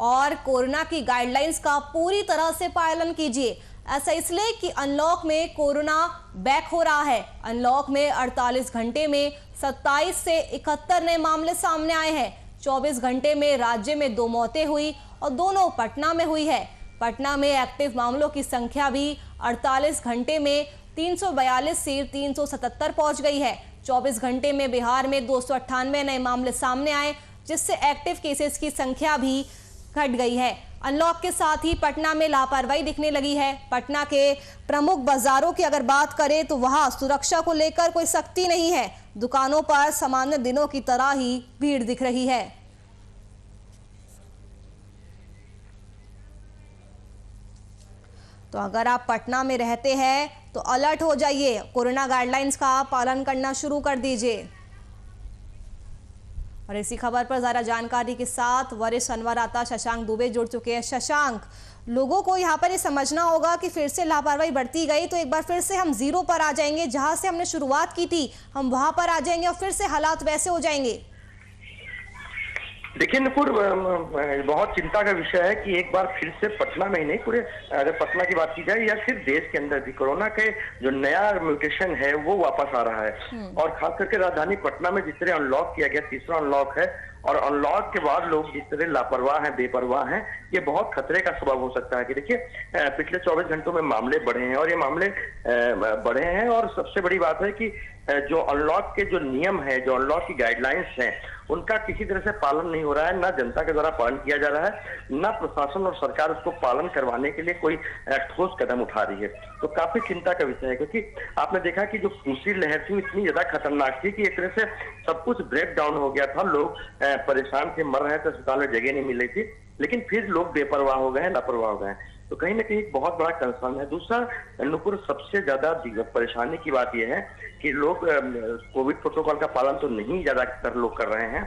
और कोरोना की गाइडलाइंस का पूरी तरह से पालन कीजिए। ऐसा इसलिए कि अनलॉक में कोरोना बैक हो रहा है। अनलॉक में 48 घंटे में 27 से 71 नए मामले सामने आए हैं। 24 घंटे में राज्य में 2 मौतें हुई और दोनों पटना में हुई है। पटना में एक्टिव मामलों की संख्या भी 48 घंटे में 342 से 377 पहुंच गई है। 24 घंटे में बिहार में 298 नए मामले सामने आए, जिससे एक्टिव केसेस की संख्या भी घट गई है। अनलॉक के साथ ही पटना में लापरवाही दिखने लगी है। पटना के प्रमुख बाजारों की अगर बात करें तो वहां सुरक्षा को लेकर कोई सख्ती नहीं है। दुकानों पर सामान्य दिनों की तरह ही भीड़ दिख रही है। तो अगर आप पटना में रहते हैं तो अलर्ट हो जाइए, कोरोना गाइडलाइंस का पालन करना शुरू कर दीजिए। और इसी खबर पर ज़रा जानकारी के साथ वरिष्ठ संवाददाता शशांक दुबे जुड़ चुके हैं। शशांक, लोगों को यहाँ पर ये समझना होगा कि फिर से लापरवाही बढ़ती गई तो एक बार फिर से हम जीरो पर आ जाएंगे, जहां से हमने शुरुआत की थी हम वहां पर आ जाएंगे और फिर से हालात वैसे हो जाएंगे। देखिए नुपुर, बहुत चिंता का विषय है कि एक बार फिर से पटना में ही नहीं, पूरे अगर पटना की बात की जाए या सिर्फ देश के अंदर भी कोरोना के जो नया म्यूटेशन है वो वापस आ रहा है। और खास करके राजधानी पटना में जिस तरह अनलॉक किया गया, तीसरा अनलॉक है, और अनलॉक के बाद लोग जिस तरह लापरवाह हैं, बेपरवाह हैं, ये बहुत खतरे का सबब हो सकता है। कि देखिए पिछले 24 घंटों में मामले बढ़े हैं और ये मामले बढ़े हैं, और सबसे बड़ी बात है कि जो अनलॉक के जो नियम है, जो अनलॉक की गाइडलाइंस हैं, उनका किसी तरह से पालन नहीं हो रहा है। ना जनता के द्वारा पालन किया जा रहा है, ना प्रशासन और सरकार उसको पालन करवाने के लिए कोई ठोस कदम उठा रही है। तो काफी चिंता का विषय है, क्योंकि आपने देखा कि जो दूसरी लहर थी इतनी ज्यादा खतरनाक थी कि एक तरह से सब कुछ ब्रेक डाउन हो गया था। लोग परेशान थे, मर रहे थे, अस्पताल में जगह नहीं मिल रही थी, लेकिन फिर लोग बेपरवाह हो गए हैं, लापरवाह हो गए हैं। तो कहीं ना कहीं एक बहुत बड़ा कंसर्न है। दूसरा नुपुर, सबसे ज्यादा परेशानी की बात यह है कि लोग कोविड प्रोटोकॉल का पालन तो नहीं ज्यादातर लोग कर रहे हैं,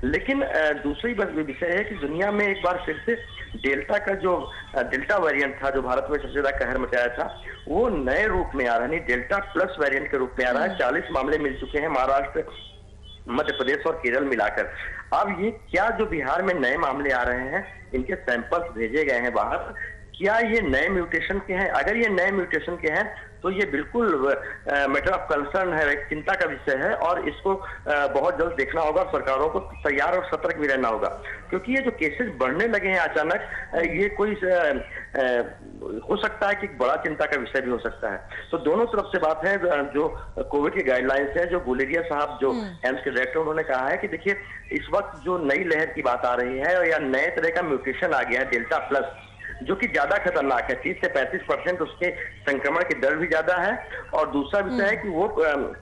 लेकिन दूसरी विषय है कि दुनिया में एक बार फिर से डेल्टा का जो डेल्टा वेरिएंट था, जो भारत में सबसे ज्यादा कहर मचाया था, वो नए रूप में आ रहा है, डेल्टा प्लस वेरिएंट के रूप में आ रहा है। 40 मामले मिल चुके हैं महाराष्ट्र, मध्य प्रदेश और केरल मिलाकर। अब ये क्या जो बिहार में नए मामले आ रहे हैं, इनके सैंपल्स भेजे गए हैं बाहर, क्या ये नए म्यूटेशन के हैं? अगर ये नए म्यूटेशन के हैं तो ये बिल्कुल मैटर ऑफ कंसर्न है, एक चिंता का विषय है, और इसको बहुत जल्द देखना होगा। सरकारों को तैयार और सतर्क भी रहना होगा, क्योंकि ये जो केसेस बढ़ने लगे हैं अचानक, ये कोई हो सकता है कि बड़ा चिंता का विषय भी हो सकता है। तो दोनों तरफ से बात है। जो कोविड की गाइडलाइंस है, जो गुलेरिया साहब जो एम्स के डायरेक्टर, उन्होंने कहा है कि देखिए इस वक्त जो नई लहर की बात आ रही है या नए तरह का म्यूटेशन आ गया है डेल्टा प्लस, जो कि ज्यादा खतरनाक है, 30 से 35% उसके संक्रमण की दर भी ज्यादा है। और दूसरा विषय है कि वो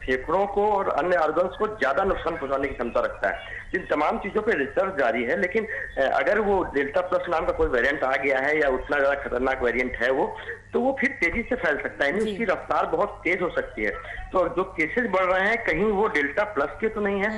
फेफड़ों को और अन्य ऑर्गन्स को ज्यादा नुकसान पहुंचाने की क्षमता रखता है। इन तमाम चीजों पे रिसर्च जारी है, लेकिन अगर वो डेल्टा प्लस नाम का कोई वेरिएंट आ गया है या उतना ज्यादा खतरनाक वेरिएंट है वो, तो वो फिर तेजी से फैल सकता है, उसकी रफ्तार बहुत तेज हो सकती है। तो जो केसेस बढ़ रहे हैं कहीं वो डेल्टा प्लस के तो नहीं है,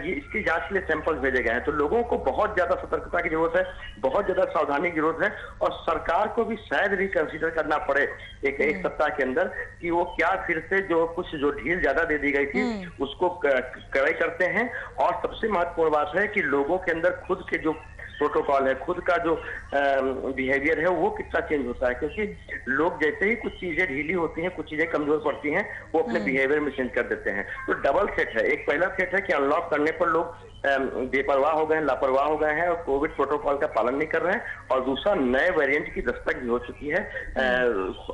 ये इसकी जांच के लिए सैंपल्स भेजे गए हैं। तो लोगों को बहुत ज्यादा सतर्कता की जरूरत है, बहुत ज्यादा सावधानी की जरूरत है, और सरकार को भी शायद रिकंसीडर करना पड़े एक सप्ताह के अंदर कि वो क्या फिर से जो कुछ जो ढील ज्यादा दे दी गई थी उसको कड़ाई करते हैं। और सबसे महत्वपूर्ण बात है कि लोगों के अंदर खुद के जो प्रोटोकॉल है, खुद का जो बिहेवियर है, वो कितना चेंज होता है, क्योंकि लोग जैसे ही कुछ चीजें ढीली होती हैं, कुछ चीजें कमजोर पड़ती हैं, वो अपने बिहेवियर में चेंज कर देते हैं। तो डबल सेट है। एक पहला सेट है कि अनलॉक करने पर लोग बेपरवाह हो गए, लापरवाह हो गए हैं और कोविड प्रोटोकॉल का पालन नहीं कर रहे हैं, और दूसरा नए वेरिएंट की दस्तक भी हो चुकी है।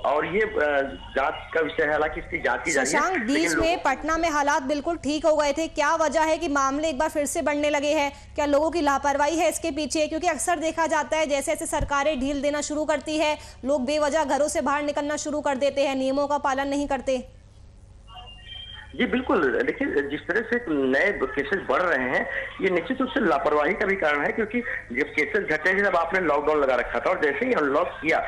और ये जांच का विषय है, हालांकि इसकी जांच की जा रही है। शशांक, बीच में पटना में हालात बिल्कुल ठीक हो गए थे, क्या वजह है कि मामले एक बार फिर से बढ़ने लगे हैं? क्या लोगों की लापरवाही है इसके पीछे? क्योंकि अक्सर देखा जाता है जैसे जैसे सरकारें ढील देना शुरू करती है, लोग बेवजह घरों से बाहर निकलना शुरू कर देते हैं, नियमों का पालन नहीं करते। जी बिल्कुल, देखिए जिस तरह से नए केसेस बढ़ रहे हैं, ये निश्चित रूप से लापरवाही का भी कारण है, क्योंकि जब केसेस घटे थे तब आपने लॉकडाउन लगा रखा था, और जैसे ही अनलॉक किया,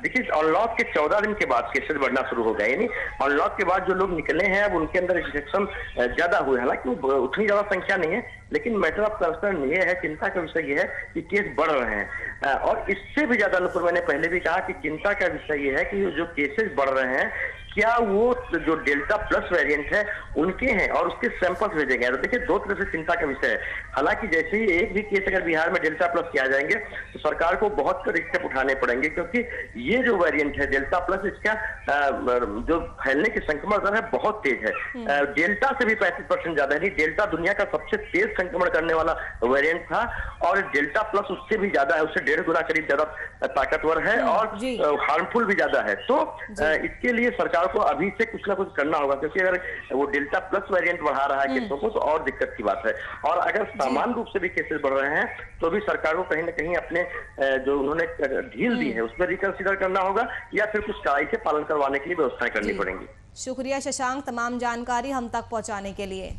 देखिए अनलॉक के 14 दिन के बाद केसेस बढ़ना शुरू हो गए। यानी अनलॉक के बाद जो लोग निकले हैं अब उनके अंदर इन्फेक्शन ज्यादा हुए, हालांकि उतनी ज्यादा संख्या नहीं है, लेकिन मैटर ऑफ कंसर्न ये है, चिंता का विषय ये है कि केस बढ़ रहे हैं। और इससे भी ज्यादा नुपुर, मैंने पहले भी कहा कि चिंता का विषय ये है कि जो केसेस बढ़ रहे हैं, क्या वो जो डेल्टा प्लस वेरिएंट है उनके हैं, और उसके सैंपल्स भेजे गए। तो देखिए, दो तरह से चिंता का विषय है। हालांकि जैसे ही एक भी केस अगर बिहार में डेल्टा प्लस किया जाएंगे तो सरकार को बहुत स्टेप उठाने पड़ेंगे, क्योंकि ये जो वेरिएंट है डेल्टा प्लस, इसका जो फैलने की संक्रमण दर है बहुत तेज है। डेल्टा से भी 35% ज्यादा है। डेल्टा दुनिया का सबसे तेज संक्रमण करने वाला वेरिएंट था, और डेल्टा प्लस उससे भी ज्यादा है, उससे 1.5 गुना करीब ज्यादा ताकतवर है और हार्मफुल भी ज्यादा है। तो इसके लिए सरकार को अभी से कुछ ना कुछ करना होगा, क्योंकि अगर वो डेल्टा प्लस वेरिएंट बढ़ा रहा है केसों को तो और दिक्कत की बात है। और अगर सामान्य रूप से भी केसेस बढ़ रहे हैं तो भी सरकार को कहीं ना कहीं अपने जो उन्होंने ढील दी है उसमें रिकंसिडर करना होगा, या फिर कुछ कड़ाई से पालन करवाने के लिए व्यवस्थाएं करनी पड़ेंगी। शुक्रिया शशांक, तमाम जानकारी हम तक पहुंचाने के लिए।